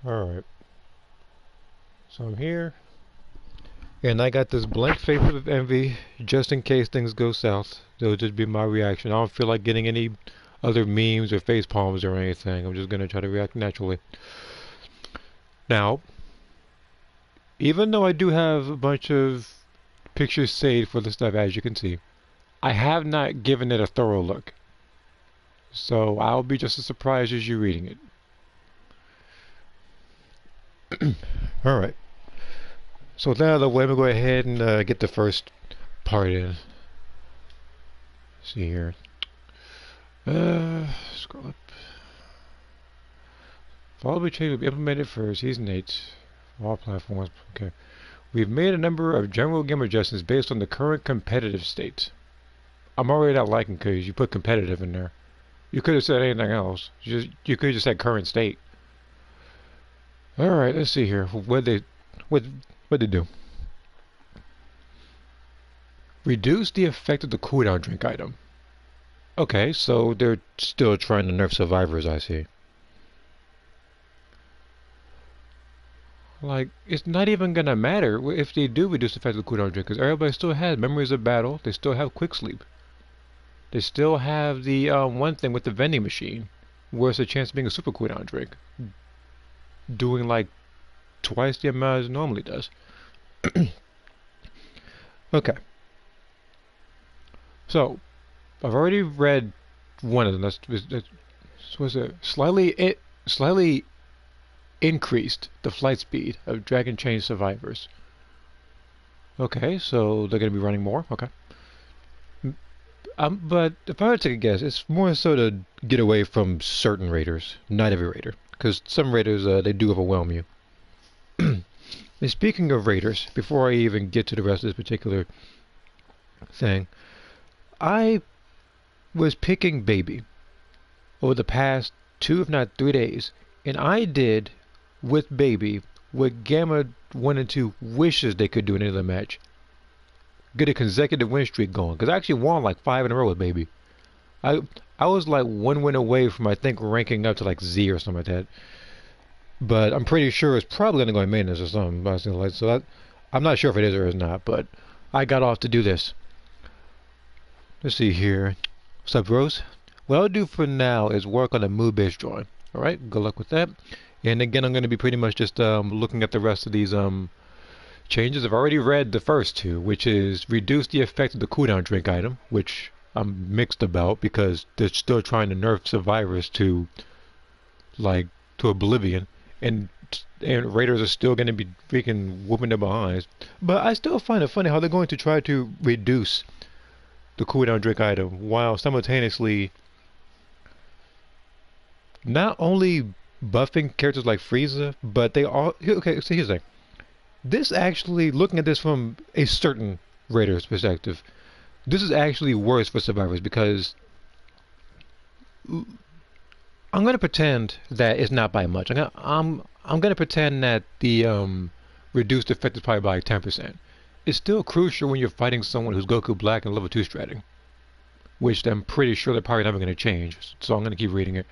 Alright, so I'm here, and I got this blank face of envy just in case things go south. That'll just be my reaction. I don't feel like getting any other memes or face palms or anything. I'm just gonna try to react naturally. Now, even though I do have a bunch of pictures saved for the stuff, as you can see, I have not given it a thorough look. So I'll be just as surprised as you reading it. Alright. So with that out of the way, I'm going to go ahead and get the first part in. Let's see here. Scroll up. Follow change will be implemented for Season 8. All platforms. Okay. We've made a number of general game adjustments based on the current competitive state. I'm already not liking because you put competitive in there. You could have said anything else. You could have just said current state. Alright, let's see here. What they do? Reduce the effect of the cooldown drink item. Okay, so they're still trying to nerf survivors, I see. Like, it's not even gonna matter if they do reduce the effect of the cooldown drink, because everybody still has memories of battle, they still have quick sleep. They still have the one thing with the vending machine, where it's a chance of being a super cooldown drink. Doing like twice the amount as it normally does. Okay. So, I've already read one of them. That's was it slightly increased the flight speed of Dragon Chain survivors. Okay, so they're going to be running more. Okay. But if I were to take a guess, it's more so to get away from certain raiders, not every raider, because some raiders they do overwhelm you. And speaking of raiders, before I even get to the rest of this particular thing, I was picking baby over the past 2 if not 3 days, and I did with baby what Gamma 1 and 2 wishes they could do in another match. Get a consecutive win streak going, because I actually won like 5 in a row with baby. I was like 1 win away from, I think, ranking up to like Z or something like that. But I'm pretty sure it's probably going to go in maintenance or something. So I'm not sure if it is or is not, but I got off to do this. Let's see here. What's up, Rose? What I'll do for now is work on a mood-based drawing. Alright, good luck with that. And again, I'm going to be pretty much just looking at the rest of these changes. I've already read the first two, which is reduce the effect of the cooldown drink item, which I'm mixed about because they're still trying to nerf survivors to oblivion, and raiders are still going to be freaking whooping their behinds. But I still find it funny how they're going to try to reduce the cooldown drink item while simultaneously not only buffing characters like Frieza, but they all okay. So here's the thing. This actually, looking at this from a certain raider's perspective, this is actually worse for survivors because I'm gonna pretend that it's not by much. I'm gonna pretend that the reduced effect is probably by 10%. It's still crucial when you're fighting someone who's Goku Black and level 2 stratting, which I'm pretty sure they're probably never gonna change. So I'm gonna keep reading it.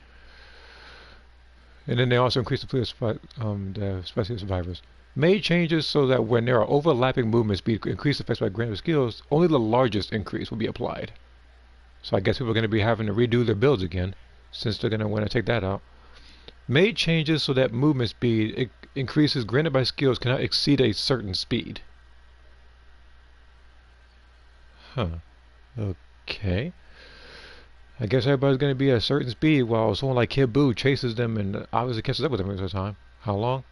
And then they also increase the specialist survivors. Made changes so that when there are overlapping movement speed increased effects by granted skills, only the largest increase will be applied. So I guess people are going to be having to redo their builds again, since they're going to want to take that out. Made changes so that movement speed increases granted by skills cannot exceed a certain speed. Huh. Okay. I guess everybody's going to be at a certain speed while someone like Kid Buu chases them and obviously catches up with them most of the time. How long?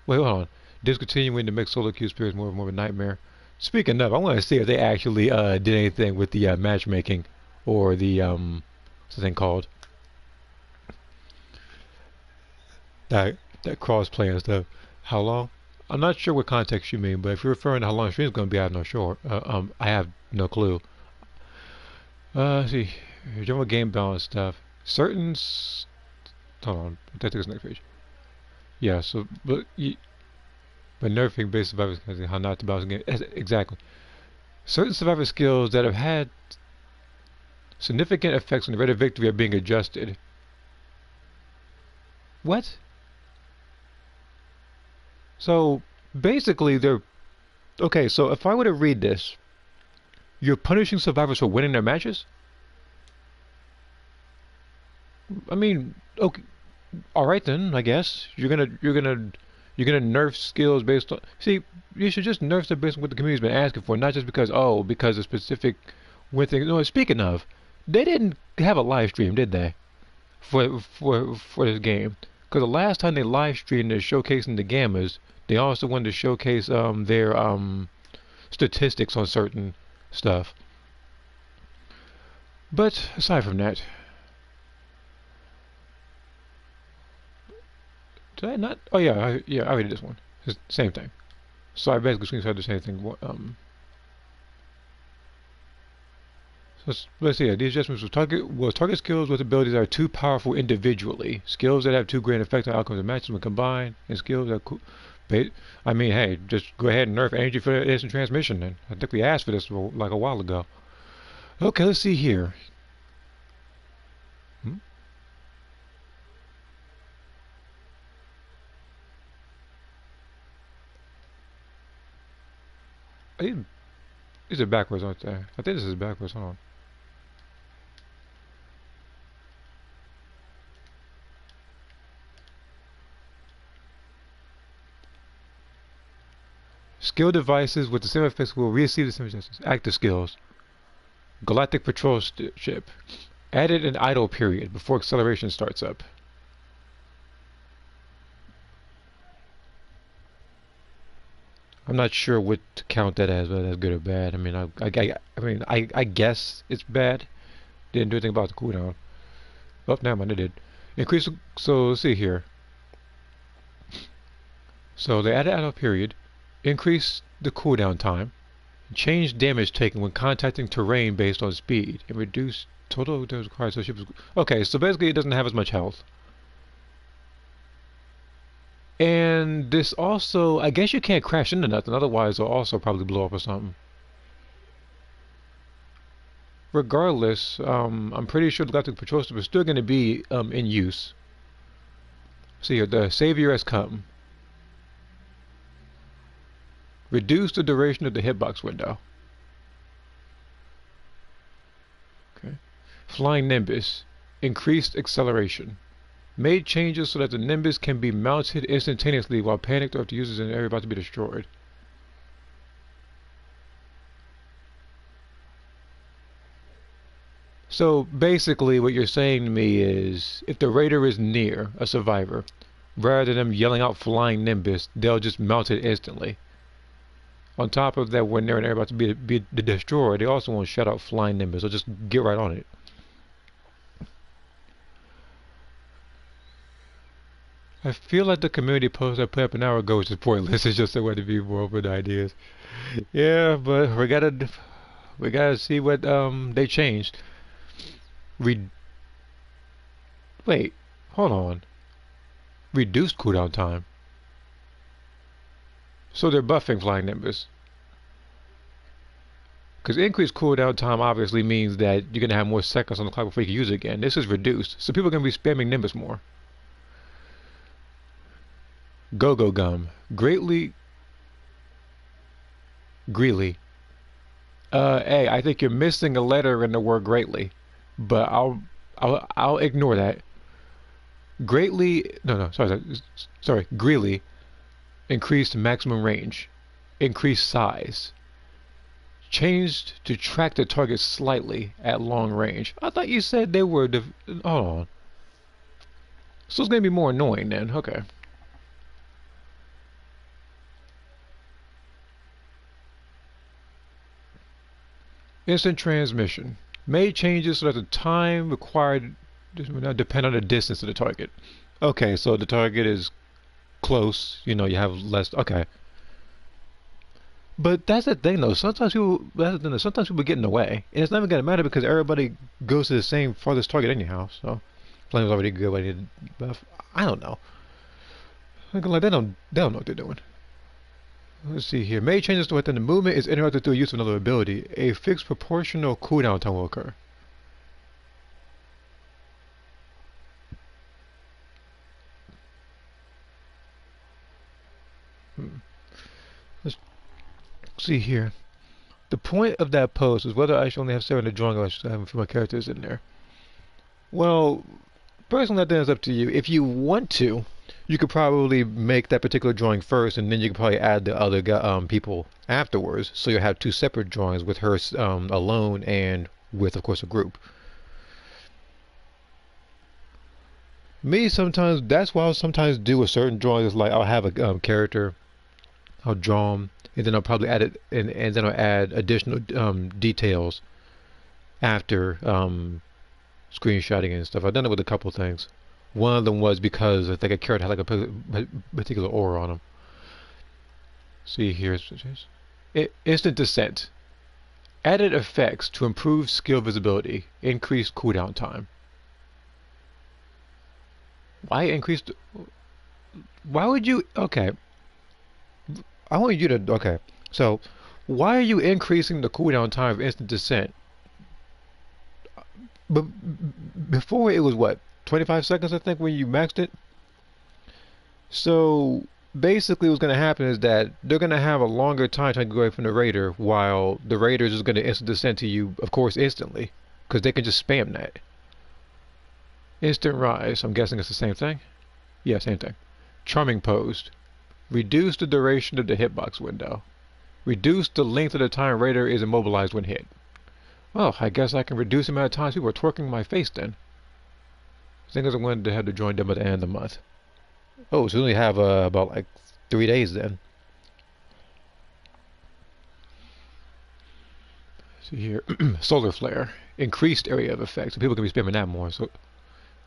Wait, hold on. Discontinuing to make solo queue spirits more and more of a nightmare. Speaking of, I want to see if they actually did anything with the matchmaking or the what's the thing called? That cross-play and stuff. How long? I'm not sure what context you mean, but if you're referring to how long the stream's going to be, I have no sure. I have no clue. Let's see. General game balance stuff. Hold on. That takes the next page. Yeah. So, but nerfing based survivors, how not to balance the game. Exactly. Certain survivor skills that have had significant effects on the rate of victory are being adjusted. What? So basically, they're okay. So if I were to read this, you're punishing survivors for winning their matches. I mean, okay, all right then. I guess you're gonna nerf skills based on. See, you should just nerf them based on what the community's been asking for, not just because a specific win thing. No, speaking of, they didn't have a live stream, did they? For this game. Because the last time they live streamed is showcasing the gammas, they also wanted to showcase their statistics on certain stuff. But aside from that, did I not? Oh yeah, I already did this one. It's the same thing. So I basically screenshot the same thing. Let's see. These adjustments will target skills with abilities that are too powerful individually. Skills that have too great an effect on outcomes of matches when combined, and skills that. I mean, hey, just go ahead and nerf energy for instant transmission. Then I think we asked for this like a while ago. Okay, let's see here. Hmm? These are backwards, aren't they? I think this is backwards. Hold on. Skill devices with the same effects will receive the same adjustments. Active skills. Galactic patrol ship. Added an idle period before acceleration starts up. I'm not sure what to count that as, whether that's good or bad. I mean, I guess it's bad. Didn't do anything about the cooldown. Oh, never mind, it did. Increase. So let's see here. So they added idle period, increase the cooldown time, change damage taken when contacting terrain based on speed, and reduce total damage required. So ships. Okay, so basically it doesn't have as much health. And this also, I guess you can't crash into nothing, otherwise it'll also probably blow up or something. Regardless, I'm pretty sure the Galactic Patrol Ship is still going to be in use. See here, the Savior has come. Reduce the duration of the hitbox window. Okay. Flying Nimbus. Increased acceleration. Made changes so that the Nimbus can be mounted instantaneously while panicked or if the user is in an area about to be destroyed. So basically what you're saying to me is if the raider is near a survivor, rather than them yelling out flying Nimbus, they'll just mount it instantly. On top of that, when they're in an area about to be destroyed, they also won't shout out flying Nimbus, so just get right on it. I feel like the community post I put up an hour ago was just pointless. It's just a way to be more open ideas. Yeah, but we gotta see what they changed. Re Wait, hold on. Reduced cooldown time. So they're buffing flying Nimbus. Because increased cooldown time obviously means that you're gonna have more seconds on the clock before you can use it again. This is reduced, so people are gonna be spamming Nimbus more. Go-Go Gum. Greeley. Hey, I think you're missing a letter in the word greatly, but I'll ignore that. Greatly, no, sorry, Greeley. Increased maximum range. Increased size. Changed to track the target slightly at long range. I thought you said they were. Hold on. So it's gonna be more annoying then. Okay. Instant transmission. Made changes so that the time required does not depend on the distance of the target. Okay, so the target is close. You have less. Okay. But that's the thing, though. Sometimes people get in the way, and it's not even gonna matter because everybody goes to the same farthest target anyhow. So, flames already good. I need buff. I don't know. Like they don't know what they're doing. Let's see here. Made changes to within the movement is interrupted through use of another ability. A fixed proportional cooldown time will occur. Let's see here. The point of that post is whether I should only have 7 in the drawing or I should have a few more characters in there. Well, personally, I think it's up to you. If you want to, you could probably make that particular drawing first, and then you could probably add the other people afterwards. So you'll have two separate drawings with her alone and with, of course, a group. Me, sometimes, that's why I'll sometimes do a certain drawing. Is like I'll have a character, I'll draw them, and then I'll probably add it, and then I'll add additional details after screenshotting and stuff. I've done it with a couple things. One of them was because I think a character had like a particular aura on him. See here, instant descent. Added effects to improve skill visibility, increase cooldown time. Why increase? Why would you? Okay, I want you to. Okay, so why are you increasing the cooldown time of instant descent? But before it was what, 25 seconds I think when you maxed it. So basically what's going to happen is that they're going to have a longer time trying to go away from the raider, while the raider is just going to instant descent to you, of course, instantly, because they can just spam that. Instant rise, I'm guessing it's the same thing? Yeah, same thing. Charming pose. Reduce the duration of the hitbox window. Reduce the length of the time raider is immobilized when hit. Well, I guess I can reduce the amount of times people are twerking my face then. I think I wanted to have to join them at the end of the month. Oh, so we only have about like 3 days then. See here, solar flare, increased area of effect, so people can be spamming that more. So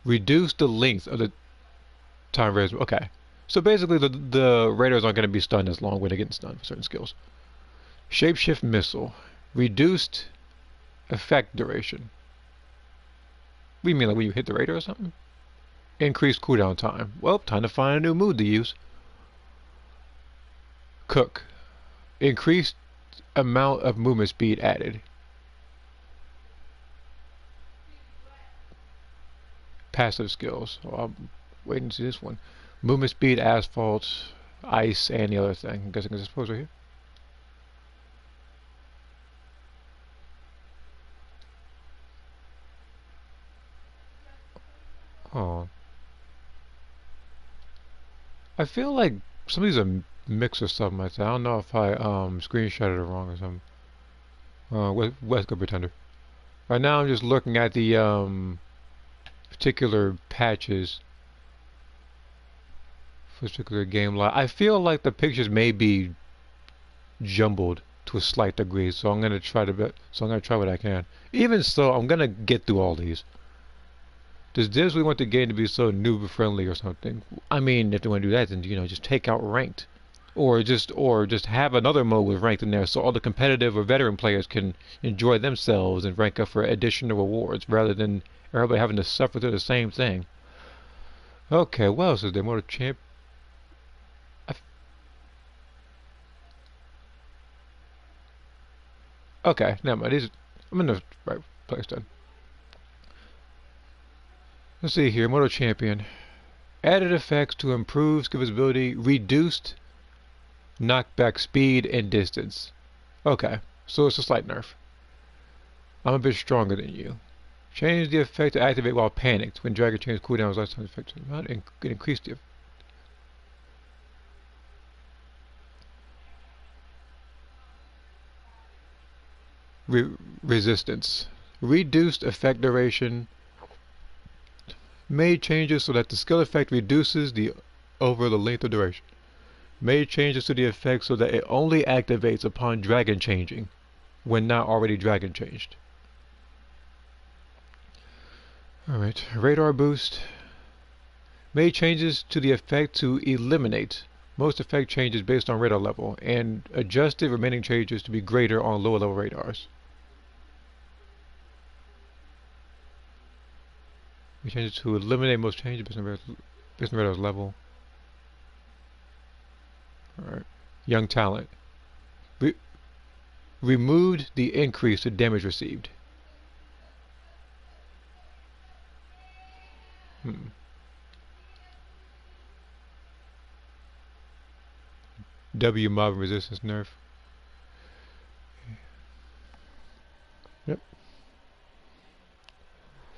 reduce the length of the time raised. Okay, so basically the raiders aren't going to be stunned as long when they're getting stunned for certain skills. Shapeshift missile, reduced effect duration. What do you mean, like when you hit the raider or something? Increased cooldown time. Well, time to find a new mood to use. Cook. Increased amount of movement speed added. Passive skills. Oh, I'm waiting to see this one. Movement speed, asphalt, ice, and the other thing. I'm guessing it's supposed right here. Oh. I feel like some of these are mixed or something like that. I don't know if I screenshotted it wrong or something. West Go Pretender. Right now I'm just looking at the particular patches for this particular game. I feel like the pictures may be jumbled to a slight degree, so I'm gonna try what I can. Even so, I'm gonna get through all these. Does Diz really want the game to be so noob friendly or something? I mean, if they want to do that, then just take out ranked, or just have another mode with ranked in there, so all the competitive or veteran players can enjoy themselves and rank up for additional rewards, rather than everybody having to suffer through the same thing. Okay, what else is there? More champ. Okay, never mind. I'm in the right place then. Let's see here. Moto Champion. Added effects to improve skill visibility. Reduced knockback speed and distance. Okay, so it's a slight nerf. I'm a bit stronger than you. Change the effect to activate while panicked. When Dragon changes cooldowns, last time effect and increase the resistance. Reduced effect duration. Made changes so that the skill effect reduces over the length of duration. Made changes to the effect so that it only activates upon dragon changing, when not already dragon changed. Alright, radar boost. Made changes to the effect to eliminate most effect changes based on radar level, and adjusted remaining changes to be greater on lower level radars. We change it to eliminate most changes based on radar's level. Alright. Young talent. Removed the increase to damage received. W mob resistance nerf. Yep.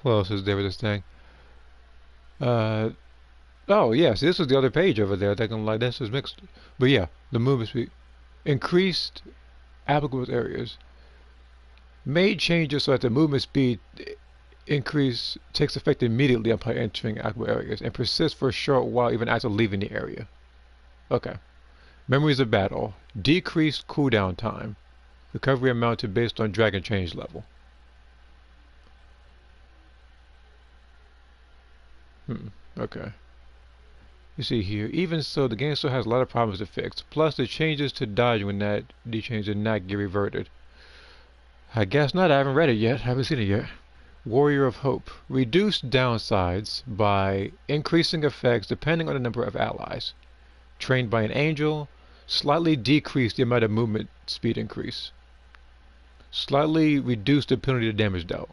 What else is there with this thing? Uh, oh yes, this was the other page over there. They're gonna like this is mixed, but yeah, the movement speed increased applicable areas. Made changes so that the movement speed increase takes effect immediately upon entering applicable areas and persists for a short while even after leaving the area. Okay. Memories of battle. Decreased cooldown time. Recovery amounted based on dragon change level. Okay. You see here, even so, the game still has a lot of problems to fix. Plus, the changes to dodge when that change did not get reverted. I guess not. I haven't read it yet. I haven't seen it yet. Warrior of Hope. Reduced downsides by increasing effects depending on the number of allies. Trained by an angel. Slightly decreased the amount of movement speed increase. Slightly reduced the penalty to damage dealt.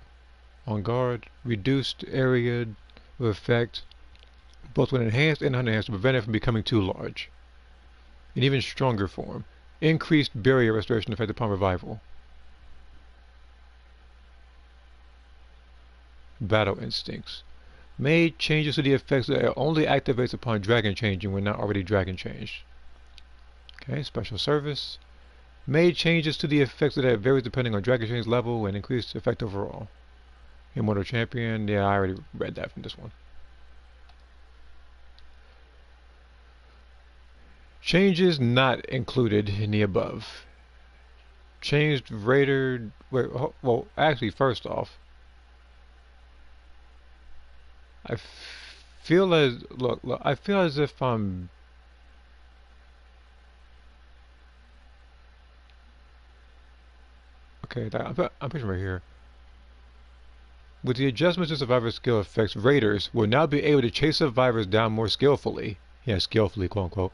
On guard. Reduced area of effect both when enhanced and unenhanced to prevent it from becoming too large. An even stronger form. Increased barrier restoration effect upon revival. Battle instincts. Made changes to the effects that only activates upon dragon changing when not already dragon changed. Okay, special service. Made changes to the effects that varies depending on dragon change level and increased effect overall. Immortal champion, yeah, I already read that from this one. Changes not included in the above. Changed Raider. Wait, well, actually, first off, I feel as look. I feel as if I'm. Okay, I'm pushing right here. With the adjustments to survivor skill effects, raiders will now be able to chase survivors down more skillfully. Yeah, skillfully, quote unquote.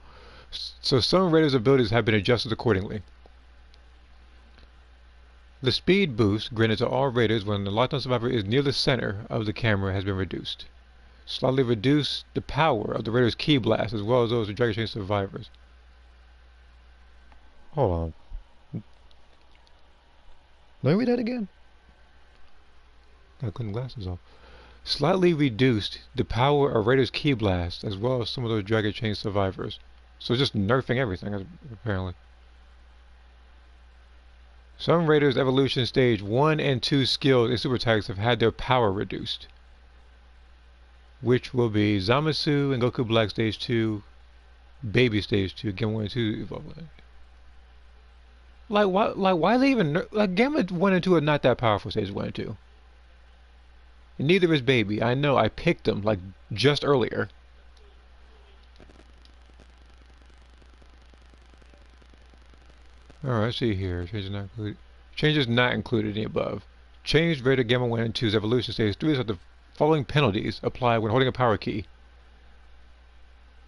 So some raiders' abilities have been adjusted accordingly. The speed boost granted to all raiders when the lockdown survivor is near the center of the camera has been reduced. Slightly reduce the power of the raider's ki blast as well as those of dragon chain survivors. Hold on. Let me read that again. I couldn't glasses off. Slightly reduced the power of raider's ki blast as well as some of those dragon chain survivors. So just nerfing everything, apparently. Some raiders' evolution stage 1 and 2 skills and super attacks have had their power reduced. Which will be Zamasu and Goku Black stage 2, Baby stage 2, Gamma 1 and 2 evolve. Why they even Gamma 1 and 2 are not that powerful stage 1 and 2. And neither is Baby. I know, I picked them just earlier. Alright, see here. Changes not included in the above. Changed Raider Gamma 1 and 2's evolution stage 3 so the following penalties apply when holding a power key.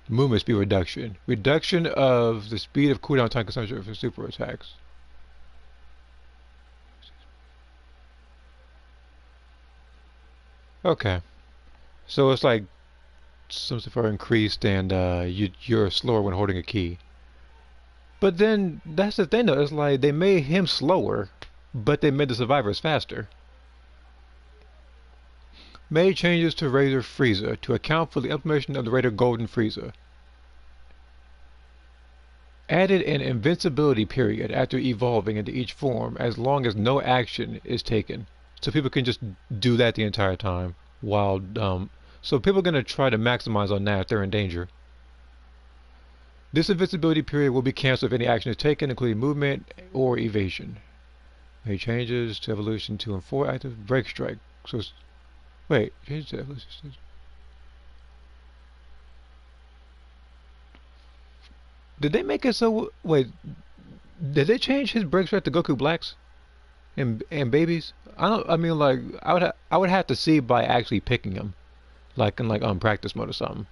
Movement speed reduction. Reduction of the speed of cooldown time consumption for super attacks. Okay. So it's like something for increased and you're slower when holding a key. But then, that's the thing though, it's like they made him slower, but they made the survivors faster. Made changes to Raider Frieza to account for the implementation of the Raider Golden Frieza. Added an invincibility period after evolving into each form as long as no action is taken. So people can just do that the entire time while, so people are going to try to maximize on that if they're in danger. This invincibility period will be cancelled if any action is taken, including movement or evasion. Made changes to evolution 2 and 4 active break strike. So, wait, change to evolution stage. Did they make it so? Wait, did they change his break strike to Goku Blacks and babies? I mean, like, I would have to see by actually picking him, like in practice mode or something.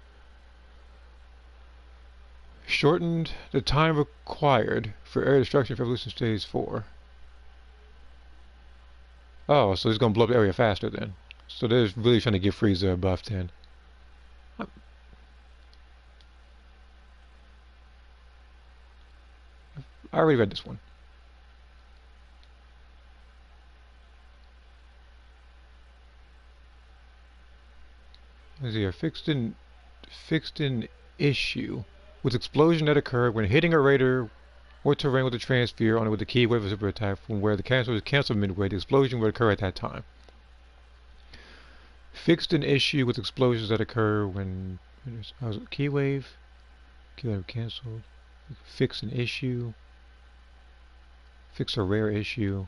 Shortened the time required for area destruction for evolution stage 4. Oh, so he's gonna blow up the area faster then. So they're really trying to give Frieza a buff then. I already read this one. Let's see here. Fixed an issue with explosion that occurred when hitting a raider or terrain with a transfer on it with a key wave of super attack from where the cancel was canceled midway. The explosion would occur at that time. Fixed an issue with explosions that occur when key wave canceled. Fix an issue. Fix a rare issue.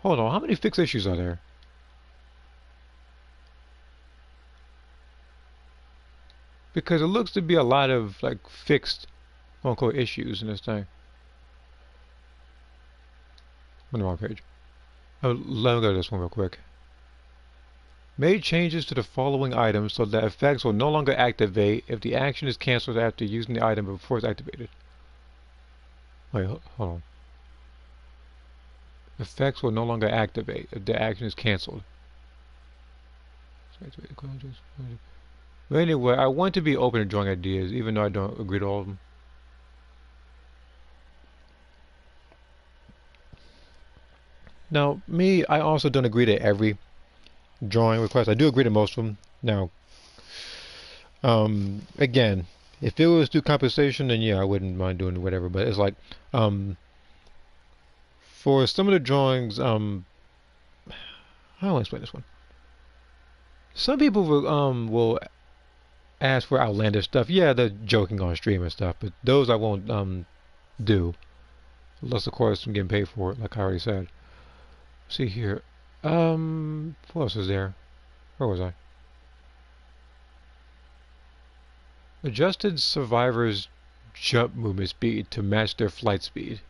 Hold on, how many fixed issues are there? Because it looks to be a lot of like fixed quote-unquote issues in this thing. I'm on the wrong page. Oh, let me go to this one real quick. Made changes to the following items so that effects will no longer activate if the action is cancelled after using the item before it's activated. Wait, hold on. Effects will no longer activate if the action is cancelled. But anyway, I want to be open to drawing ideas, even though I don't agree to all of them. Now, me, I also don't agree to every drawing request. I do agree to most of them. Now, again, if it was through compensation, then yeah, I wouldn't mind doing whatever. But it's like, for some of the drawings, how do I explain this one? Some people will ask for outlandish stuff. Yeah, they're joking on stream and stuff, but those I won't do, unless of course I'm getting paid for it, like I already said. See here, what else is there? Where was I? Adjusted survivors' jump movement speed to match their flight speed.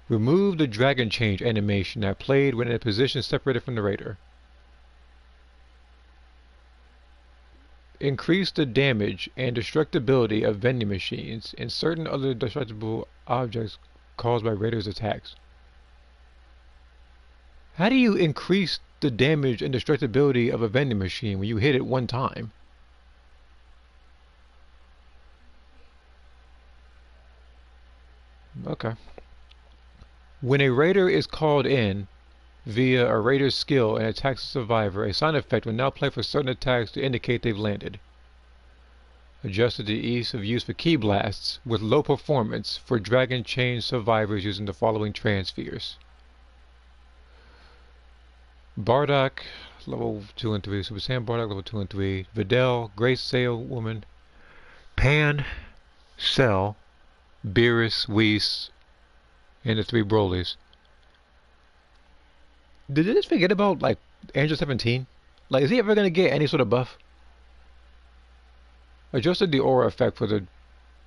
Remove the dragon change animation that played when in a position separated from the raider. Increase the damage and destructibility of vending machines and certain other destructible objects caused by raiders' attacks. How do you increase the damage and destructibility of a vending machine when you hit it one time? Okay. When a raider is called in via a raider's skill and attacks a survivor, a sound effect will now play for certain attacks to indicate they've landed. Adjusted to ease of use for key blasts with low performance for dragon chain survivors using the following transfers. Bardock, level 2 and 3. Super Saiyan Bardock, level 2 and 3. Videl, Grace Sailwoman. Pan, Cell, Beerus, Whis, and the 3 Brolys. Did they just forget about, like, Angel 17? Like, is he ever going to get any sort of buff? Adjusted the aura effect for the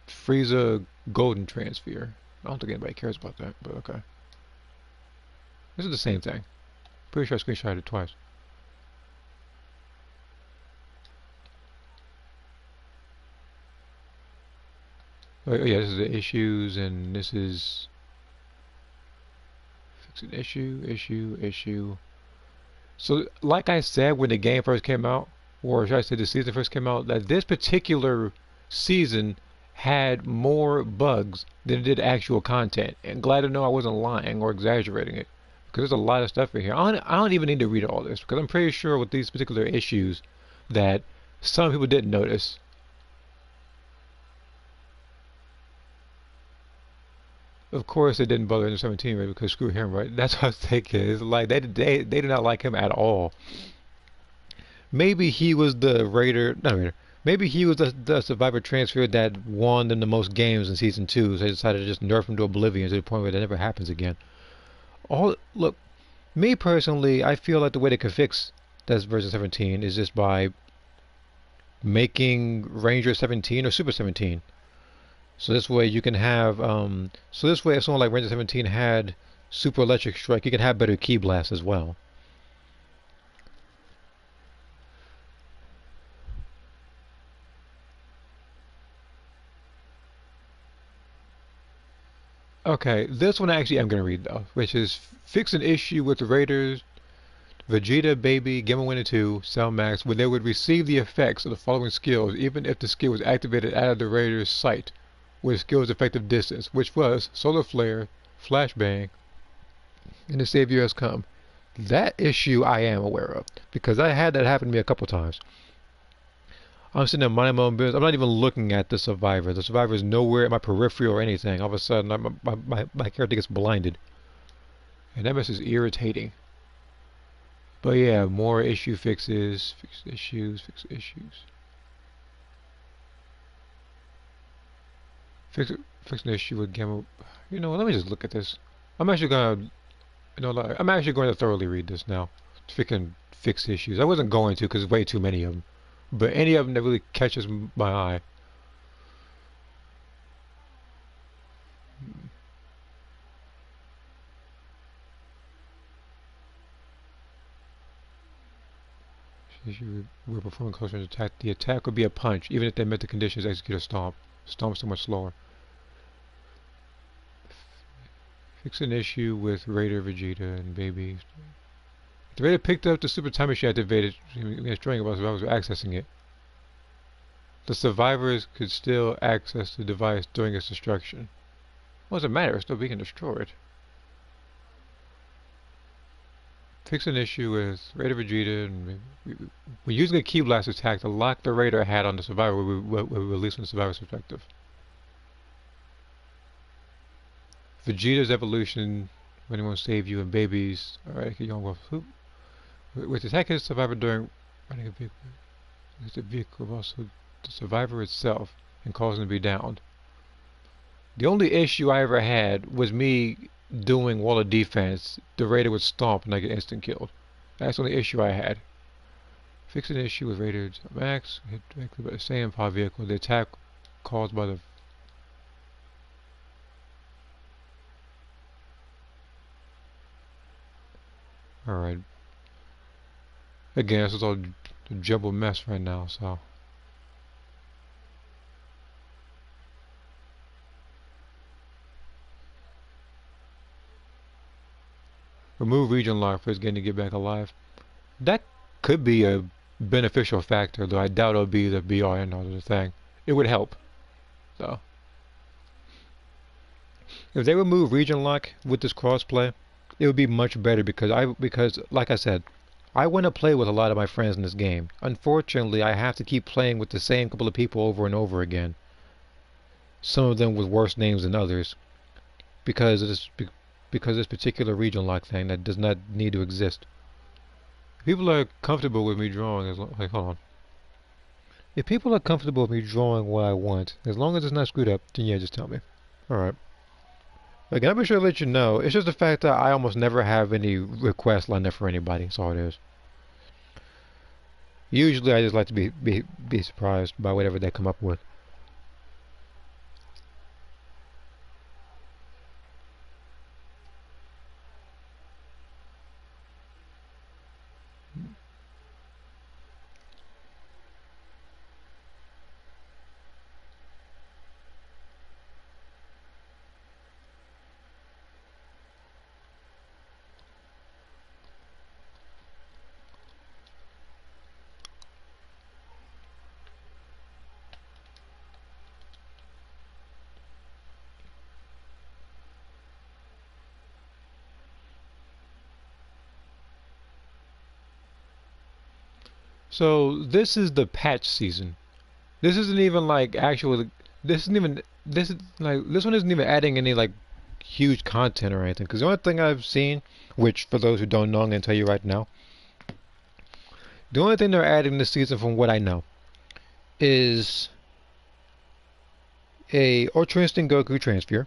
Frieza Golden Transfer. I don't think anybody cares about that, but okay. This is the same thing. Pretty sure I screenshotted it twice. Oh yeah, this is the issues, and this is fix an issue. So, like I said when the game first came out, or should I say the season first came out, that this particular season had more bugs than it did actual content. And glad to know I wasn't lying or exaggerating it, because there's a lot of stuff in here. I don't even need to read all this, because I'm pretty sure with these particular issues that some people didn't notice. Of course, it didn't bother Under 17, right? Because screw him, right? That's what I was thinking. It's like they do not like him at all. Maybe he was the raider, not raider. Maybe he was the survivor transfer that won them the most games in season 2. So they decided to just nerf him to oblivion to the point where that never happens again. Look, me personally, I feel like the way they could fix that version 17 is just by making Ranger 17 or Super 17. So this way you can have, so this way if someone like Ranger 17 had Super Electric Strike, you can have better Key Blast as well. Okay, this one I actually am going to read though, which is fix an issue with the Raiders Vegeta, Baby, Gamma 1 and 2, Cell Max, where they would receive the effects of the following skills even if the skill was activated out of the Raider's sight, with the skill's effective distance, which was Solar Flare, Flashbang, and the Savior Has Come. That issue I am aware of, because I had that happen to me a couple times. I'm sitting there minding my own business. I'm not even looking at the survivor. The survivor is nowhere in my periphery or anything. All of a sudden, my character gets blinded. And that mess is irritating. But yeah, more issue fixes. Fix issues, fix issues. Fix an issue with Gamma. You know what, let me just look at this. I'm actually gonna, I'm actually going to thoroughly read this now. Freaking fix issues. I wasn't going to because there's way too many of them. But any of them that really catches my eye. We're performing close range attack. The attack would be a punch, even if they met the conditions to execute a stomp. Stomp's so much slower. Fix an issue with Raider, Vegeta, and Baby. If the Raider picked up the Super Time Machine activated, destroying it while survivors were accessing it. The survivors could still access the device during its destruction. What does it matter? It's still being destroyed. Fix an issue with Raider, Vegeta, and when using a Ki Blast attack, the lock the Raider had on the survivor will release from the survivor's perspective. Vegeta's evolution, when he won't save you, and Baby's. Alright, keep going. With attack his survivor during running a vehicle, it's the vehicle also the survivor itself and causing him to be downed. The only issue I ever had was me doing wall of defense. The Raider would stomp and I get instant killed. That's the only issue I had. Fix an issue with Raider Max, hit directly by the same pod vehicle. The attack caused by the Alright. Again, this is all a jumbled mess right now, so. Remove region lock for his getting to get back alive. That could be a beneficial factor, though I doubt it'll be the be all end all of the thing. It would help, though. If they remove region lock with this crossplay, it would be much better because like I said, I want to play with a lot of my friends in this game. Unfortunately, I have to keep playing with the same couple of people over and over again. Some of them with worse names than others, because of this particular region lock thing that does not need to exist. If people are comfortable with me drawing, hold on. If people are comfortable with me drawing what I want, as long as it's not screwed up, then yeah, just tell me. Alright. Again, I'll be sure to let you know. It's just the fact that I almost never have any requests lined up for anybody. That's all it is. Usually, I just like to be surprised by whatever they come up with. So this is the patch season. This isn't even like actual. This isn't even. This is like this one isn't even adding any like huge content or anything. Because the only thing I've seen, which for those who don't know, I'm gonna tell you right now, the only thing they're adding this season, from what I know, is a Ultra Instinct Goku transfer,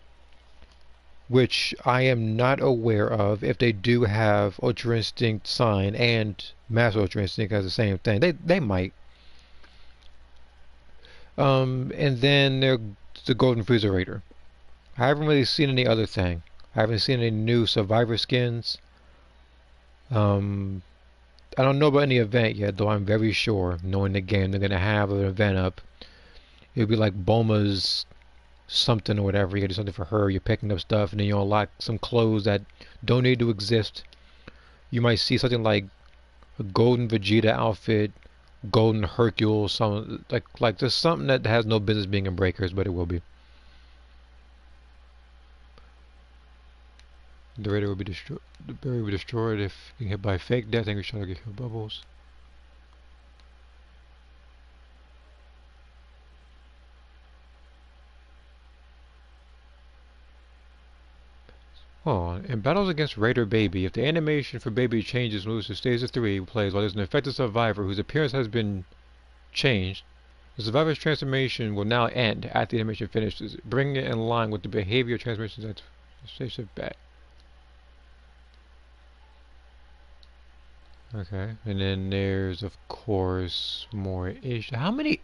which I am not aware of if they do have Ultra Instinct Sign and Master Ultra Instinct as the same thing. They might. And then there's the Golden Freezer Raider. I haven't really seen any other thing. I haven't seen any new Survivor skins. I don't know about any event yet, though I'm very sure, knowing the game, they're going to have an event up. It'll be like Bulma's something or whatever. You gotta do something for her. You're picking up stuff, and then you unlock some clothes that don't need to exist. You might see something like a golden Vegeta outfit, golden Hercule, some like just something that has no business being in Breakers, but it will be. The Raider will be destroyed. The barrier will be destroyed if being hit by fake death. Angry shot or get hit bubbles. Oh, in battles against Raider Baby, if the animation for Baby changes moves to stage of 3 plays while there's an infected survivor whose appearance has been changed, the survivor's transformation will now end after the animation finishes, bringing it in line with the behavior transformations at stage of back. Okay, and then there's of course more issues. How many,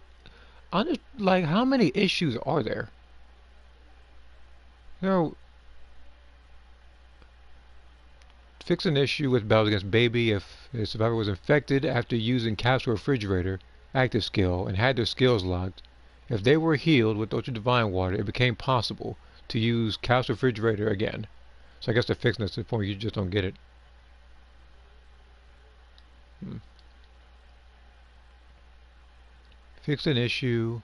how many issues are there? You know, fix an issue with battles against Baby if a survivor was infected after using Capsule Refrigerator active skill and had their skills locked. If they were healed with Ultra Divine Water, it became possible to use Capsule Refrigerator again. So I guess they're fixing this to the point where you just don't get it. Fix an issue.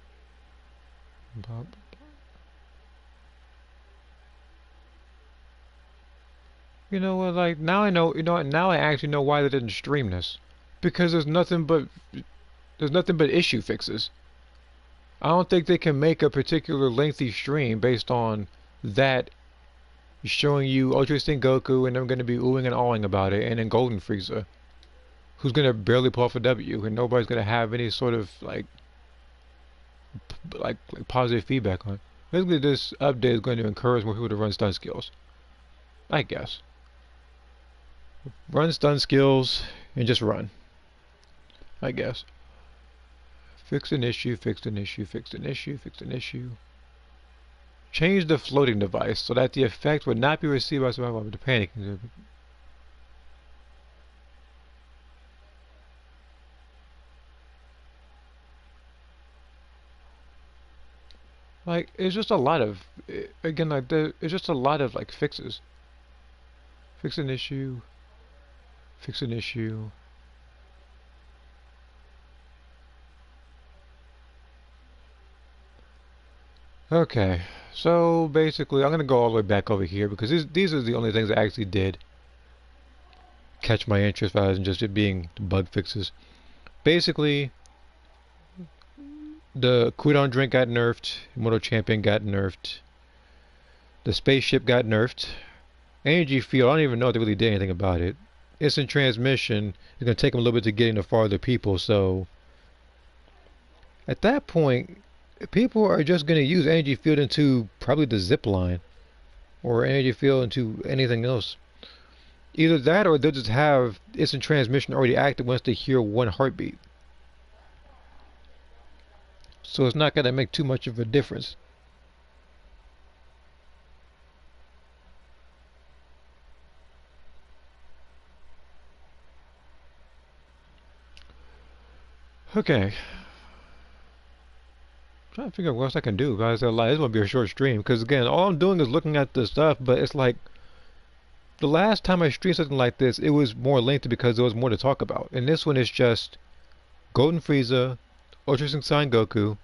You know what, like, now I know, now I actually know why they didn't stream this. Because there's nothing but issue fixes. I don't think they can make a particular lengthy stream based on that showing you Ultra Instinct Goku and them going to be oohing and awing about it, and then Golden Frieza, who's going to barely pull off a W, and nobody's going to have any sort of like positive feedback on it. Basically, this update is going to encourage more people to run stun skills, I guess. Run stun skills and just run, I guess. Fix an issue, fix an issue, fix an issue, fix an issue. Change the floating device so that the effect would not be received by survivor with the panicking. Like, it's just a lot of, again, like, it's just a lot of, like, fixes. Fix an issue. Fix an issue. Okay, so basically, I'm going to go all the way back over here because these are the only things that actually did catch my interest rather than just it being bug fixes. Basically, the cooldown drink got nerfed, Immortal Champion got nerfed, the spaceship got nerfed, energy field, I don't even know if they really did anything about it. Instant transmission is going to take them a little bit to get into farther people, so at that point, people are just going to use energy field into probably the zip line or energy field into anything else. Either that or they'll just have instant transmission already active once they hear one heartbeat. So it's not going to make too much of a difference. Okay. Trying to figure out what else I can do, guys. This is going to be a short stream because again, all I'm doing is looking at the stuff, but it's like the last time I streamed something like this, it was more lengthy because there was more to talk about. And this one is just Golden Frieza, Ultra Instinct Goku,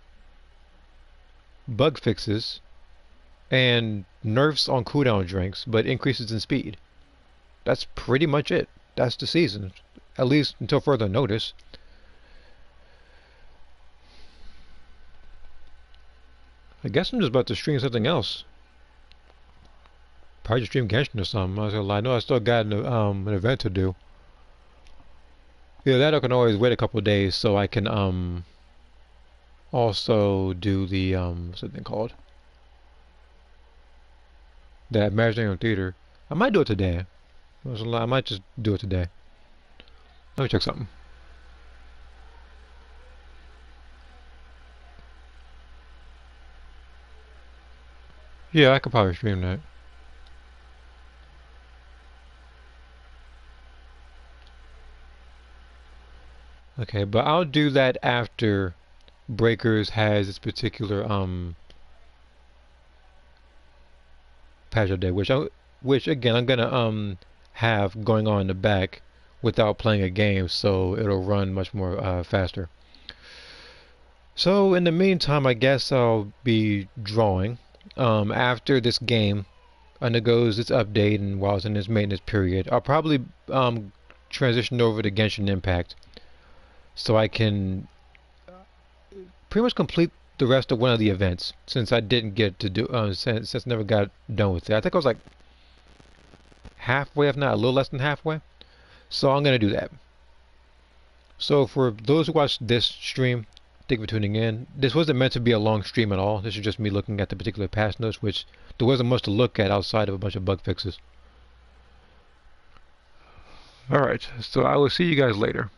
bug fixes, and nerfs on cooldown drinks, but increases in speed. That's pretty much it. That's the season, at least until further notice. I guess I'm just about to stream something else. Probably just stream Genshin or something. I was gonna lie. No, I still got an event to do. Yeah, that I can always wait a couple of days so I can also do the what's that thing called? That Imaginary Theater. I might do it today. I might just do it today. Let me check something. Yeah, I could probably stream that. Okay, but I'll do that after Breakers has its particular patch update, which again I'm gonna have going on in the back without playing a game, so it'll run much more faster. So in the meantime, I guess I'll be drawing. After this game undergoes its update and while it's in its maintenance period, I'll probably transition over to Genshin Impact so I can pretty much complete the rest of one of the events since I didn't get to do since I never got done with it. I think I was like halfway, if not a little less than halfway. So I'm gonna do that. So for those who watch this stream, thank you for tuning in. This wasn't meant to be a long stream at all. This is just me looking at the particular patch notes, which there wasn't much to look at outside of a bunch of bug fixes. Alright, so I will see you guys later.